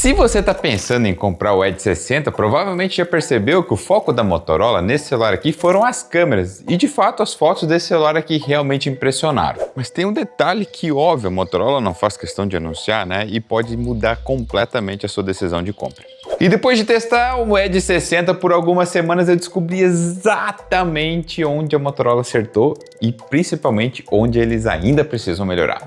Se você está pensando em comprar o Edge 60, provavelmente já percebeu que o foco da Motorola nesse celular aqui foram as câmeras, e de fato as fotos desse celular aqui realmente impressionaram. Mas tem um detalhe que, óbvio, a Motorola não faz questão de anunciar, né? E pode mudar completamente a sua decisão de compra. E depois de testar o Edge 60 por algumas semanas, eu descobri exatamente onde a Motorola acertou e principalmente onde eles ainda precisam melhorar.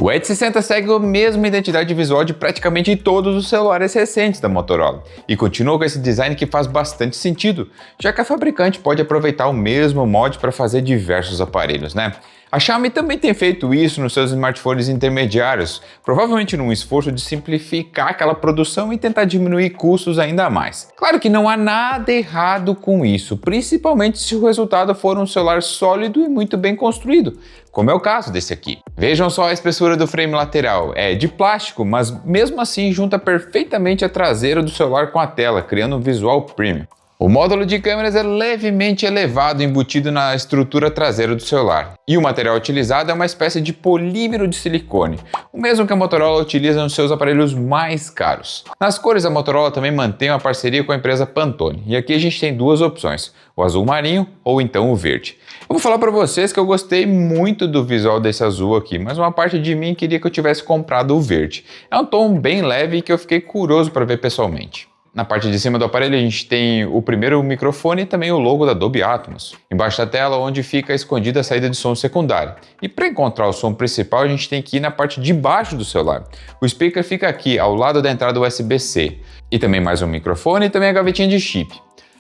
O Edge 60 segue a mesma identidade visual de praticamente todos os celulares recentes da Motorola e continua com esse design que faz bastante sentido, já que a fabricante pode aproveitar o mesmo molde para fazer diversos aparelhos, né? A Xiaomi também tem feito isso nos seus smartphones intermediários, provavelmente num esforço de simplificar aquela produção e tentar diminuir custos ainda mais. Claro que não há nada errado com isso, principalmente se o resultado for um celular sólido e muito bem construído, como é o caso desse aqui. Vejam só a espessura do frame lateral, é de plástico, mas mesmo assim junta perfeitamente a traseira do celular com a tela, criando um visual premium. O módulo de câmeras é levemente elevado, embutido na estrutura traseira do celular. E o material utilizado é uma espécie de polímero de silicone, o mesmo que a Motorola utiliza nos seus aparelhos mais caros. Nas cores, a Motorola também mantém uma parceria com a empresa Pantone. E aqui a gente tem duas opções, o azul marinho ou então o verde. Eu vou falar para vocês que eu gostei muito do visual desse azul aqui, mas uma parte de mim queria que eu tivesse comprado o verde. É um tom bem leve e que eu fiquei curioso para ver pessoalmente. Na parte de cima do aparelho a gente tem o primeiro microfone e também o logo da Dolby Atmos. Embaixo da tela onde fica escondida a saída de som secundária. E para encontrar o som principal a gente tem que ir na parte de baixo do celular. O speaker fica aqui ao lado da entrada USB-C. E também mais um microfone e também a gavetinha de chip.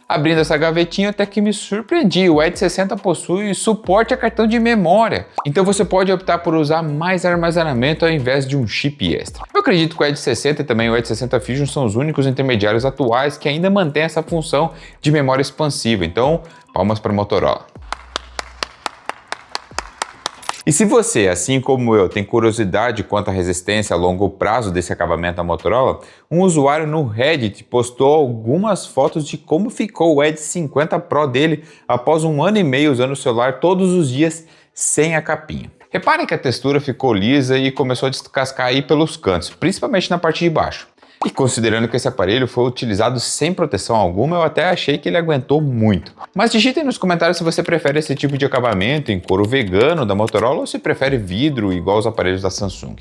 Abrindo essa gavetinha até que me surpreendi, o Edge 60 possui suporte a cartão de memória, então você pode optar por usar mais armazenamento ao invés de um chip extra. Eu acredito que o Edge 60 e também o Edge 60 Fusion são os únicos intermediários atuais que ainda mantêm essa função de memória expansiva, então palmas para a Motorola. E se você, assim como eu, tem curiosidade quanto à resistência a longo prazo desse acabamento da Motorola, um usuário no Reddit postou algumas fotos de como ficou o Edge 50 Pro dele após 1 ano e meio usando o celular todos os dias sem a capinha. Reparem que a textura ficou lisa e começou a descascar aí pelos cantos, principalmente na parte de baixo. E considerando que esse aparelho foi utilizado sem proteção alguma, eu até achei que ele aguentou muito. Mas digitem nos comentários se você prefere esse tipo de acabamento em couro vegano da Motorola ou se prefere vidro igual os aparelhos da Samsung.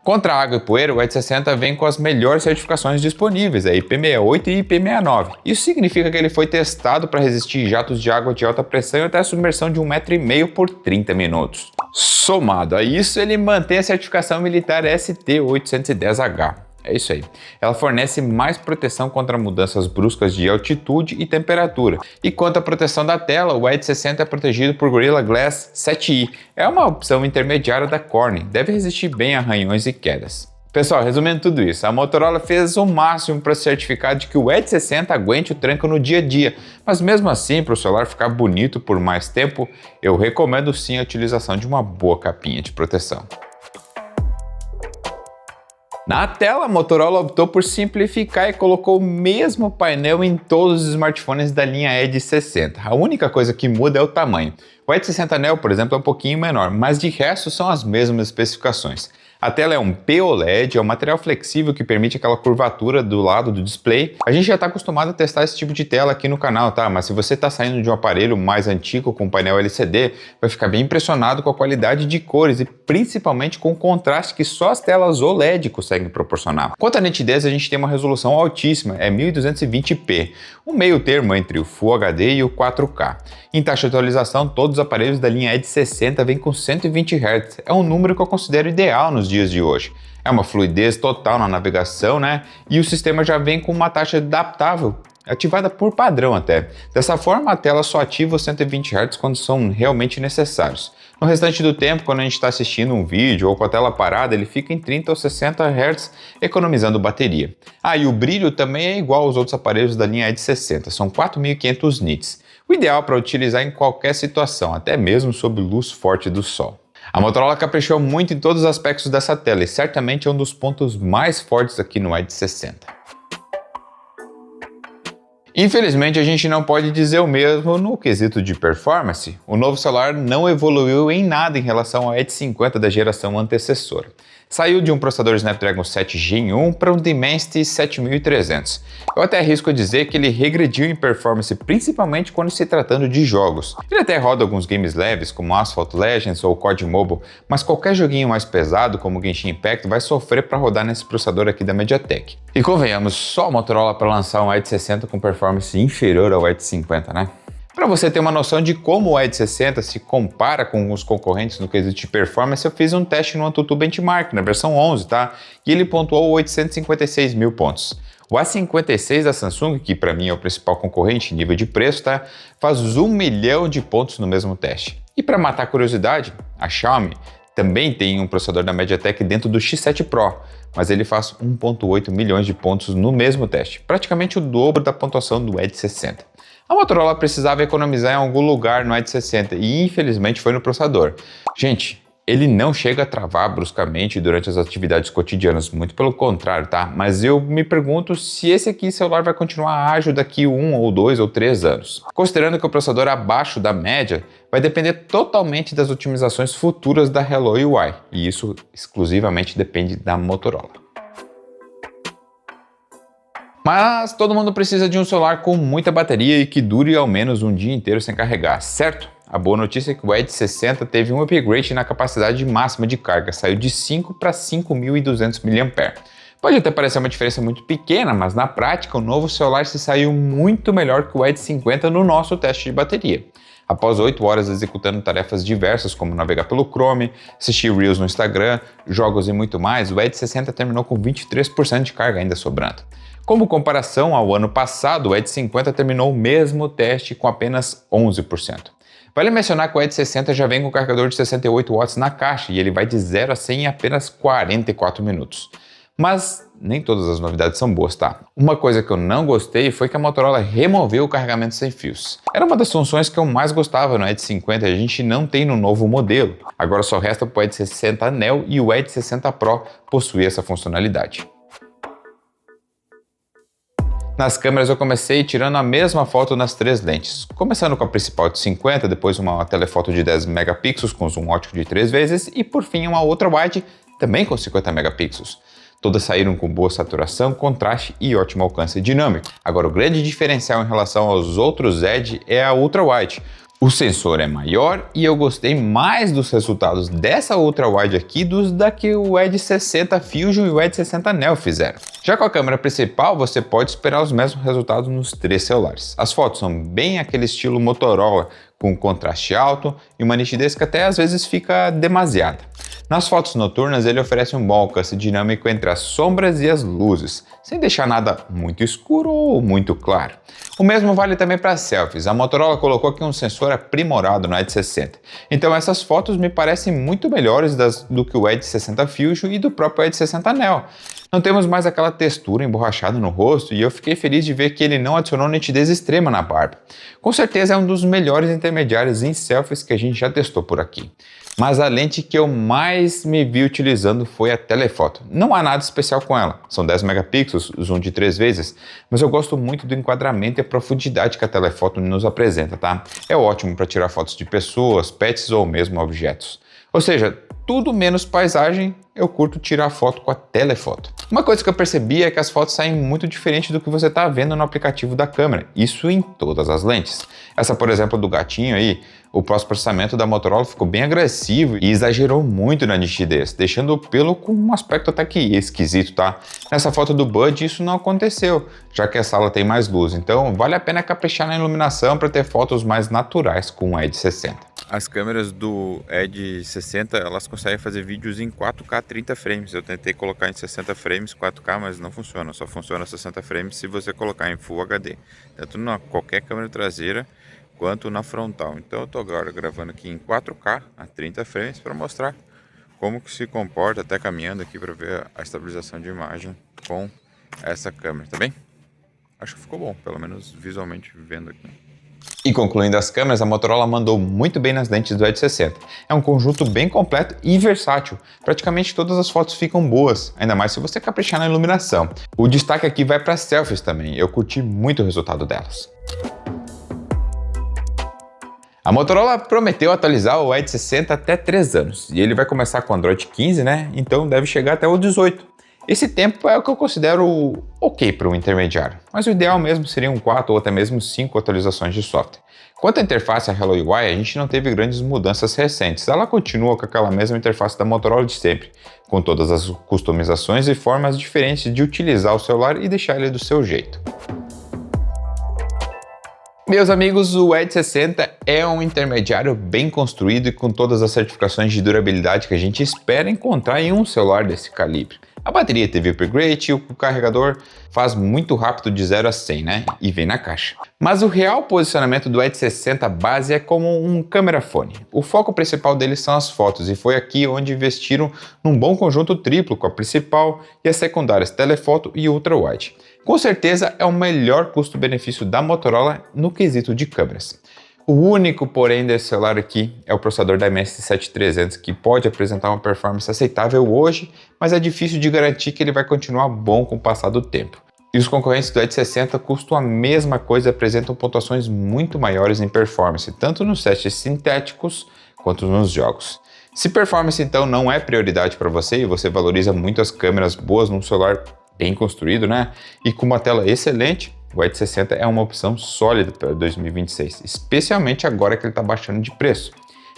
Contra água e poeira, o Edge 60 vem com as melhores certificações disponíveis, a IP68 e IP69. Isso significa que ele foi testado para resistir jatos de água de alta pressão e até a submersão de 1,5 m por 30 minutos. Somado a isso, ele mantém a certificação militar ST810H. É isso aí. Ela fornece mais proteção contra mudanças bruscas de altitude e temperatura. E quanto à proteção da tela, o Edge 60 é protegido por Gorilla Glass 7i. É uma opção intermediária da Corning, deve resistir bem a arranhões e quedas. Pessoal, resumindo tudo isso, a Motorola fez o máximo para certificar de que o Edge 60 aguente o tranco no dia a dia, mas mesmo assim, para o celular ficar bonito por mais tempo, eu recomendo sim a utilização de uma boa capinha de proteção. Na tela, a Motorola optou por simplificar e colocou o mesmo painel em todos os smartphones da linha Edge 60. A única coisa que muda é o tamanho. O Edge 60 Neo, por exemplo, é um pouquinho menor, mas de resto são as mesmas especificações. A tela é um POLED, é um material flexível que permite aquela curvatura do lado do display. A gente já está acostumado a testar esse tipo de tela aqui no canal, tá? Mas se você está saindo de um aparelho mais antigo com painel LCD, vai ficar bem impressionado com a qualidade de cores e principalmente com o contraste que só as telas OLED conseguem proporcionar. Quanto à nitidez, a gente tem uma resolução altíssima, é 1220p, um meio termo entre o Full HD e o 4K. Em taxa de atualização, todos os aparelhos da linha Edge 60 vêm com 120 Hz, é um número que eu considero ideal nos dias de hoje. É uma fluidez total na navegação, né? E o sistema já vem com uma taxa adaptável, ativada por padrão até. Dessa forma, a tela só ativa os 120 Hz quando são realmente necessários. No restante do tempo, quando a gente está assistindo um vídeo ou com a tela parada, ele fica em 30 ou 60 Hz, economizando bateria. Ah, e o brilho também é igual aos outros aparelhos da linha Edge 60, são 4.500 nits. O ideal para utilizar em qualquer situação, até mesmo sob luz forte do sol. A Motorola caprichou muito em todos os aspectos dessa tela e certamente é um dos pontos mais fortes aqui no Edge 60. Infelizmente, a gente não pode dizer o mesmo no quesito de performance. O novo celular não evoluiu em nada em relação ao Edge 50 da geração antecessora. Saiu de um processador Snapdragon 7 Gen 1 para um Dimensity 7300. Eu até arrisco a dizer que ele regrediu em performance, principalmente quando se tratando de jogos. Ele até roda alguns games leves, como Asphalt Legends ou COD Mobile, mas qualquer joguinho mais pesado, como Genshin Impact, vai sofrer para rodar nesse processador aqui da MediaTek. E convenhamos, só a Motorola para lançar um Edge 60 com performance inferior ao Edge 50, né? Para você ter uma noção de como o Edge 60 se compara com os concorrentes no quesito de performance, eu fiz um teste no AnTuTu Benchmark, na versão 11, tá? E ele pontuou 856 mil pontos. O A56 da Samsung, que para mim é o principal concorrente em nível de preço, tá? Faz 1 milhão de pontos no mesmo teste. E para matar a curiosidade, a Xiaomi também tem um processador da MediaTek dentro do X7 Pro, mas ele faz 1,8 milhões de pontos no mesmo teste, praticamente o dobro da pontuação do Edge 60. A Motorola precisava economizar em algum lugar no Edge 60 e infelizmente foi no processador. Gente, ele não chega a travar bruscamente durante as atividades cotidianas, muito pelo contrário, tá? Mas eu me pergunto se esse aqui celular vai continuar ágil daqui 1 ou 2 ou 3 anos. Considerando que o processador abaixo da média vai depender totalmente das otimizações futuras da Hello UI, e isso exclusivamente depende da Motorola. Mas todo mundo precisa de um celular com muita bateria e que dure ao menos um dia inteiro sem carregar, certo? A boa notícia é que o Edge 60 teve um upgrade na capacidade máxima de carga, saiu de 5 para 5.200 mAh. Pode até parecer uma diferença muito pequena, mas na prática o novo celular se saiu muito melhor que o Edge 50 no nosso teste de bateria. Após 8 horas executando tarefas diversas como navegar pelo Chrome, assistir Reels no Instagram, jogos e muito mais, o Edge 60 terminou com 23% de carga ainda sobrando. Como comparação ao ano passado, o Edge 50 terminou o mesmo teste com apenas 11%. Vale mencionar que o Edge 60 já vem com carregador de 68 watts na caixa e ele vai de 0 a 100 em apenas 44 minutos. Mas nem todas as novidades são boas, tá? Uma coisa que eu não gostei foi que a Motorola removeu o carregamento sem fios. Era uma das funções que eu mais gostava no Edge 50 e a gente não tem no novo modelo. Agora só resta para o Edge 60 Neo e o Edge 60 Pro possuir essa funcionalidade. Nas câmeras eu comecei tirando a mesma foto nas 3 lentes, começando com a principal de 50, depois uma telefoto de 10 megapixels com zoom ótico de 3 vezes e por fim uma outra wide também com 50 megapixels. Todas saíram com boa saturação, contraste e ótimo alcance dinâmico. Agora o grande diferencial em relação aos outros Edge é a ultra wide. O sensor é maior e eu gostei mais dos resultados dessa ultra wide aqui dos da que o Edge 60 Fusion e o Edge 60 Neo fizeram. Já com a câmera principal, você pode esperar os mesmos resultados nos 3 celulares. As fotos são bem aquele estilo Motorola, com contraste alto e uma nitidez que até às vezes fica demasiada. Nas fotos noturnas, ele oferece um bom alcance dinâmico entre as sombras e as luzes, sem deixar nada muito escuro ou muito claro. O mesmo vale também para selfies. A Motorola colocou aqui um sensor aprimorado no Edge 60. Então essas fotos me parecem muito melhores do que o Edge 60 Fusion e do próprio Edge 60 Neo. Não temos mais aquela textura emborrachada no rosto e eu fiquei feliz de ver que ele não adicionou nitidez extrema na barba. Com certeza é um dos melhores intermediários em selfies que a gente já testou por aqui. Mas a lente que eu mais me vi utilizando foi a telefoto. Não há nada especial com ela, são 10 megapixels, zoom de 3 vezes, mas eu gosto muito do enquadramento e a profundidade que a telefoto nos apresenta, tá? É ótimo para tirar fotos de pessoas, pets ou mesmo objetos. Ou seja, tudo menos paisagem, eu curto tirar foto com a telefoto. Uma coisa que eu percebi é que as fotos saem muito diferente do que você está vendo no aplicativo da câmera, isso em todas as lentes. Essa, por exemplo, do gatinho aí, o pós-processamento da Motorola ficou bem agressivo e exagerou muito na nitidez, deixando o pelo com um aspecto até que esquisito, tá? Nessa foto do Bud isso não aconteceu, já que a sala tem mais luz, então vale a pena caprichar na iluminação para ter fotos mais naturais com o Edge 60. As câmeras do Edge 60, elas conseguem fazer vídeos em 4K 30 frames. Eu tentei colocar em 60 frames 4K, mas não funciona. Só funciona 60 frames se você colocar em Full HD. Tanto na qualquer câmera traseira quanto na frontal. Então eu estou agora gravando aqui em 4K a 30 frames para mostrar como que se comporta, até caminhando aqui para ver a estabilização de imagem com essa câmera, tá bem? Acho que ficou bom, pelo menos visualmente vendo aqui. E concluindo as câmeras, a Motorola mandou muito bem nas lentes do Edge 60. É um conjunto bem completo e versátil. Praticamente todas as fotos ficam boas, ainda mais se você caprichar na iluminação. O destaque aqui vai para selfies também, eu curti muito o resultado delas. A Motorola prometeu atualizar o Edge 60 até 3 anos, e ele vai começar com o Android 15, né? Então deve chegar até o 18. Esse tempo é o que eu considero ok para um intermediário, mas o ideal mesmo seriam 4 ou até mesmo 5 atualizações de software. Quanto à interface a Hello UI, a gente não teve grandes mudanças recentes, ela continua com aquela mesma interface da Motorola de sempre, com todas as customizações e formas diferentes de utilizar o celular e deixar ele do seu jeito. Meus amigos, o Edge 60 é um intermediário bem construído e com todas as certificações de durabilidade que a gente espera encontrar em um celular desse calibre. A bateria teve upgrade e o carregador faz muito rápido de 0 a 100, né? E vem na caixa. Mas o real posicionamento do Edge 60 base é como um câmera phone. O foco principal dele são as fotos e foi aqui onde investiram num bom conjunto triplo com a principal e as secundárias telefoto e ultra-wide. Com certeza é o melhor custo-benefício da Motorola no quesito de câmeras. O único, porém, desse celular aqui é o processador da MSI7300, que pode apresentar uma performance aceitável hoje, mas é difícil de garantir que ele vai continuar bom com o passar do tempo. E os concorrentes do Edge 60 custam a mesma coisa e apresentam pontuações muito maiores em performance, tanto nos testes sintéticos quanto nos jogos. Se performance então não é prioridade para você e você valoriza muito as câmeras boas num celular bem construído, né? E com uma tela excelente, o Edge 60 é uma opção sólida para 2026, especialmente agora que ele está baixando de preço.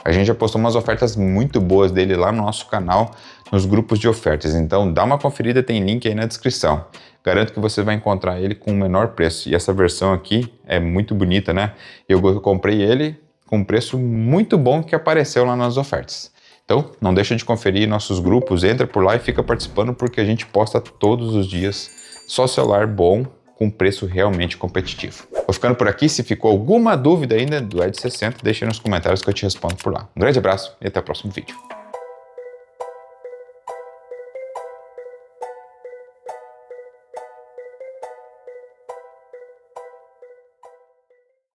A gente já postou umas ofertas muito boas dele lá no nosso canal, nos grupos de ofertas, então dá uma conferida, tem link aí na descrição. Garanto que você vai encontrar ele com o menor preço, e essa versão aqui é muito bonita, né? Eu comprei ele com um preço muito bom que apareceu lá nas ofertas. Então, não deixa de conferir nossos grupos, entra por lá e fica participando porque a gente posta todos os dias só celular bom com preço realmente competitivo. Vou ficando por aqui, se ficou alguma dúvida ainda do Edge 60, deixa aí nos comentários que eu te respondo por lá. Um grande abraço e até o próximo vídeo.